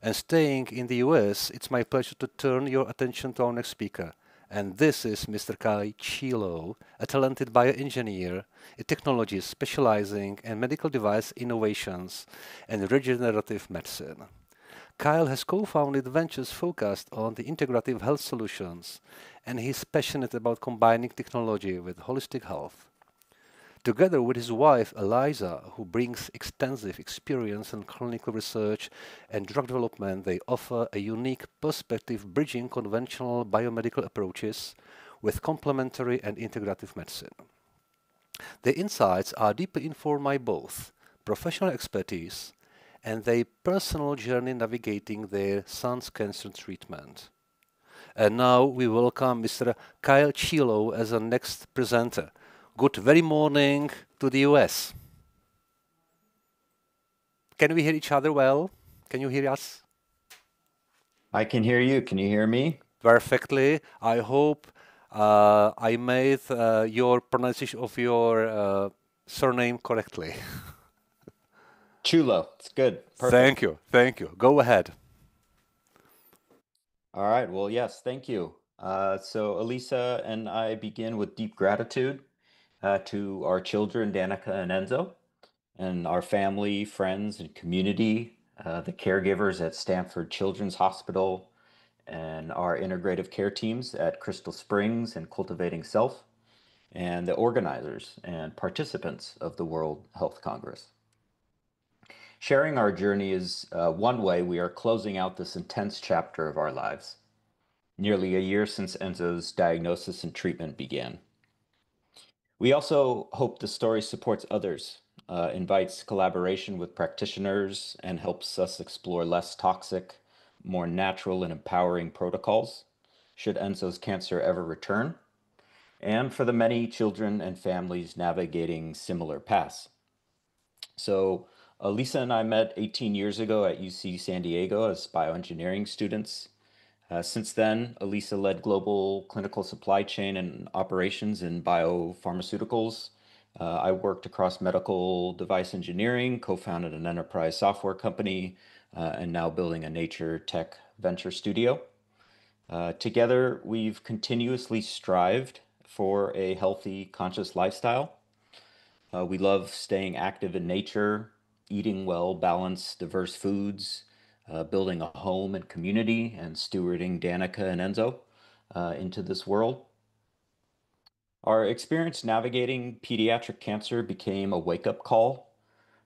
And staying in the US, it's my pleasure to turn your attention to our next speaker. And this is Mr. Ciullo, a talented bioengineer, a technologist specializing in medical device innovations and regenerative medicine. Kyle has co-founded ventures focused on the integrative health solutions, and he's passionate about combining technology with holistic health. Together with his wife Eliza, who brings extensive experience in clinical research and drug development, they offer a unique perspective bridging conventional biomedical approaches with complementary and integrative medicine. Their insights are deeply informed by both professional expertise and their personal journey navigating their son's cancer treatment. And now we welcome Mr. Kyle Ciullo as our next presenter. Good very morning to the US. Can we hear each other well? Can you hear us? I can hear you. Can you hear me? Perfectly. I hope I made your pronunciation of your surname correctly. Ciullo. It's good. Perfect. Thank you. Thank you. Go ahead. All right. Well, yes, thank you. So Elisa and I begin with deep gratitude to our children, Danica and Enzo, and our family, friends, and community, the caregivers at Stanford Children's Hospital, and our integrative care teams at Crystal Springs and Cultivating Self, and the organizers and participants of the World Health Congress. Sharing our journey is one way we are closing out this intense chapter of our lives, nearly a year since Enzo's diagnosis and treatment began. We also hope the story supports others, invites collaboration with practitioners, and helps us explore less toxic, more natural and empowering protocols should Enzo's cancer ever return, and for the many children and families navigating similar paths. So Lisa and I met 18 years ago at UC San Diego as bioengineering students. Since then, Elisa led global clinical supply chain and operations in biopharmaceuticals. I worked across medical device engineering, co-founded an enterprise software company, and now building a nature tech venture studio. Together, we've continuously strived for a healthy, conscious lifestyle. We love staying active in nature, eating well balanced, diverse foods, building a home and community, and stewarding Danica and Enzo into this world. Our experience navigating pediatric cancer became a wake-up call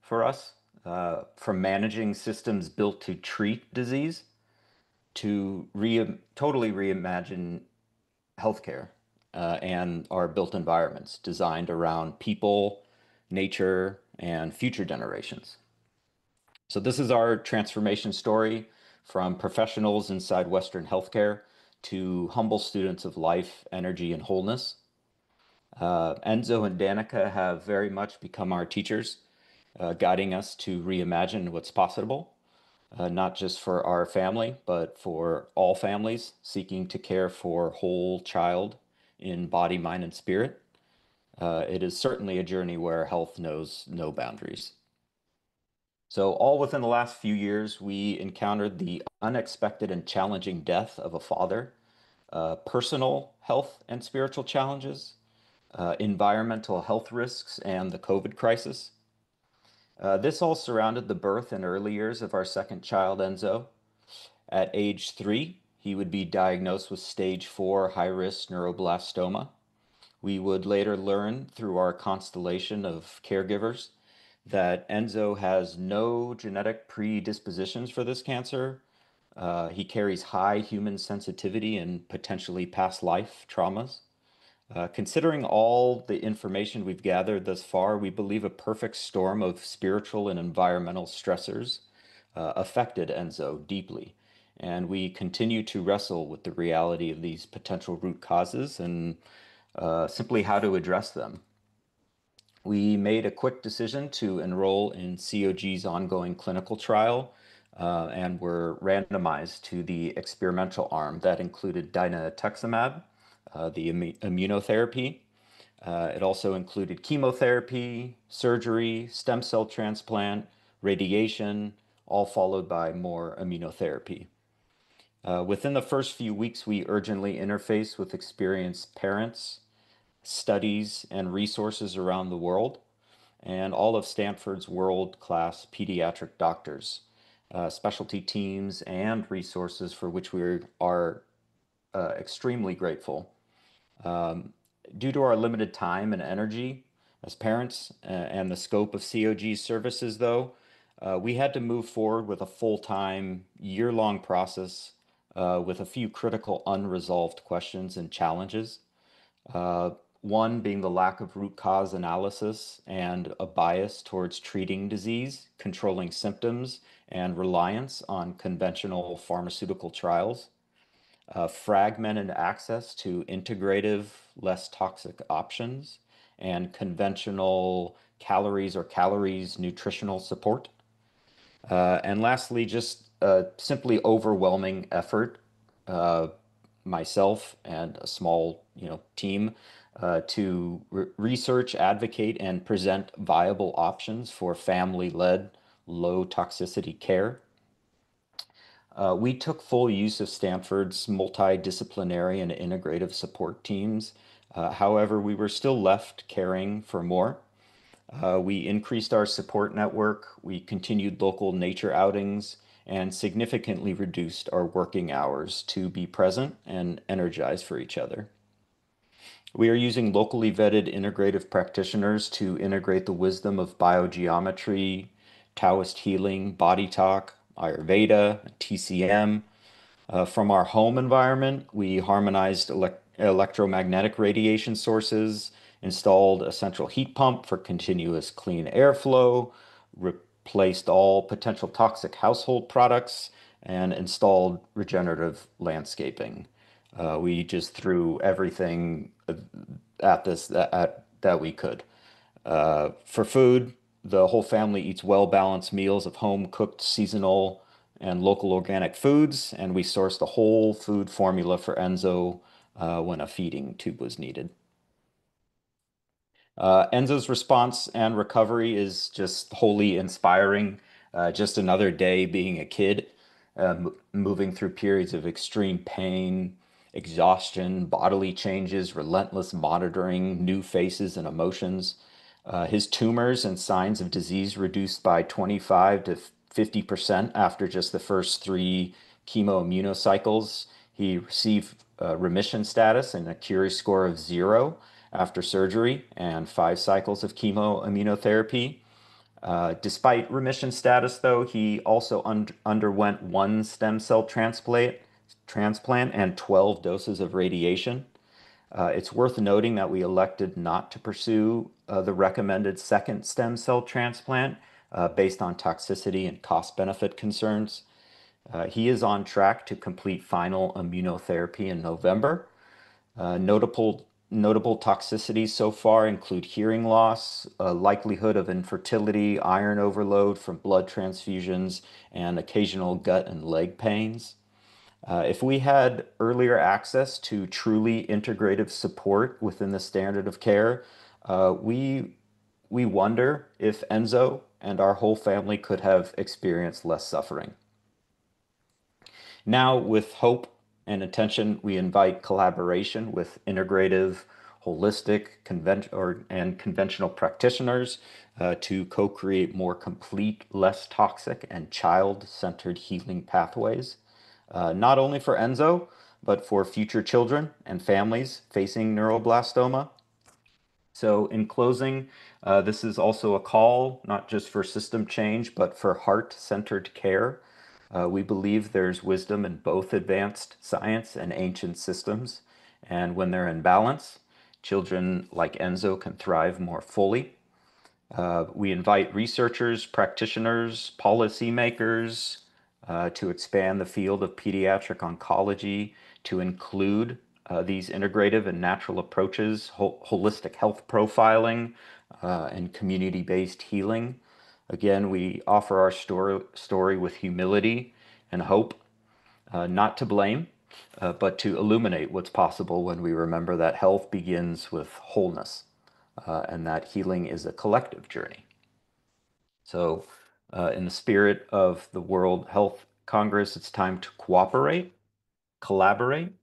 for us, from managing systems built to treat disease to totally reimagine healthcare and our built environments designed around people, nature, and future generations. So this is our transformation story from professionals inside Western healthcare to humble students of life, energy, and wholeness. Enzo and Danica have very much become our teachers, guiding us to reimagine what's possible, not just for our family, but for all families seeking to care for whole child in body, mind, and spirit. It is certainly a journey where health knows no boundaries. So all within the last few years, we encountered the unexpected and challenging death of a father, personal health and spiritual challenges, environmental health risks, and the COVID crisis. This all surrounded the birth and early years of our second child, Enzo. At age 3, he would be diagnosed with stage 4 high-risk neuroblastoma. We would later learn through our constellation of caregivers that Enzo has no genetic predispositions for this cancer. He carries high human sensitivity and potentially past life traumas. Considering all the information we've gathered thus far, we believe a perfect storm of spiritual and environmental stressors affected Enzo deeply. And we continue to wrestle with the reality of these potential root causes and simply how to address them. We made a quick decision to enroll in COG's ongoing clinical trial and were randomized to the experimental arm that included dinutuximab, the immunotherapy. It also included chemotherapy, surgery, stem cell transplant, radiation, all followed by more immunotherapy. Within the first few weeks, we urgently interface with experienced parents, studies, and resources around the world, and all of Stanford's world-class pediatric doctors, specialty teams, and resources for which we are extremely grateful. Um, Due to our limited time and energy as parents and the scope of COG's services, though, we had to move forward with a full-time, year-long process with a few critical unresolved questions and challenges. Uh, One being the lack of root cause analysis and a bias towards treating disease, controlling symptoms, and reliance on conventional pharmaceutical trials. Fragmented access to integrative, less toxic options, and conventional calories nutritional support. And lastly, just simply overwhelming effort, uh, myself and a small, team to research, advocate, and present viable options for family-led, low toxicity care. We took full use of Stanford's multidisciplinary and integrative support teams. However, we were still left caring for more. We increased our support network, we continued local nature outings, and significantly reduced our working hours to be present and energized for each other. We are using locally vetted integrative practitioners to integrate the wisdom of biogeometry, Taoist healing, body talk, Ayurveda, TCM. From our home environment, we harmonized electromagnetic radiation sources, installed a central heat pump for continuous clean airflow, replaced all potential toxic household products, and installed regenerative landscaping. We just threw everything at this that we could. For food, the whole family eats well-balanced meals of home-cooked, seasonal, and local organic foods, and we sourced a whole food formula for Enzo when a feeding tube was needed. Enzo's response and recovery is just wholly inspiring. Just another day being a kid, moving through periods of extreme pain, exhaustion, bodily changes, relentless monitoring, new faces and emotions. His tumors and signs of disease reduced by 25 to 50% after just the first three chemoimmunocycles. He received remission status and a Curie score of 0 after surgery and 5 cycles of chemoimmunotherapy. Despite remission status, though, he also underwent 1 stem cell transplant and 12 doses of radiation. It's worth noting that we elected not to pursue the recommended second stem cell transplant based on toxicity and cost-benefit concerns. He is on track to complete final immunotherapy in November. Notable toxicities so far include hearing loss, likelihood of infertility, iron overload from blood transfusions, and occasional gut and leg pains. If we had earlier access to truly integrative support within the standard of care, we wonder if Enzo and our whole family could have experienced less suffering. Now, with hope and attention, we invite collaboration with integrative, holistic, and conventional practitioners to co-create more complete, less toxic, and child-centered healing pathways, not only for Enzo, but for future children and families facing neuroblastoma. So, in closing, this is also a call not just for system change, but for heart-centered care. We believe there's wisdom in both advanced science and ancient systems, and when they're in balance, children like Enzo can thrive more fully. We invite researchers, practitioners, policymakers to expand the field of pediatric oncology to include these integrative and natural approaches, holistic health profiling, and community-based healing. Again, we offer our story with humility and hope, not to blame, but to illuminate what's possible when we remember that health begins with wholeness, and that healing is a collective journey. So In the spirit of the World Health Congress, it's time to cooperate, collaborate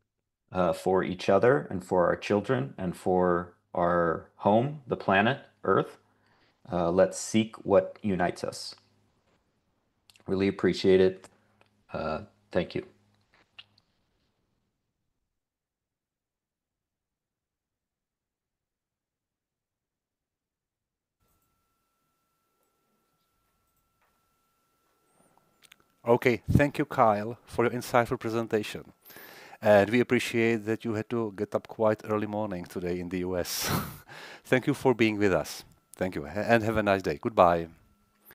for each other and for our children and for our home, the planet, Earth. Let's seek what unites us. Really appreciate it. Thank you. Okay, thank you, Kyle, for your insightful presentation. And we appreciate that you had to get up quite early morning today in the US. Thank you for being with us. Thank you, and have a nice day. Goodbye.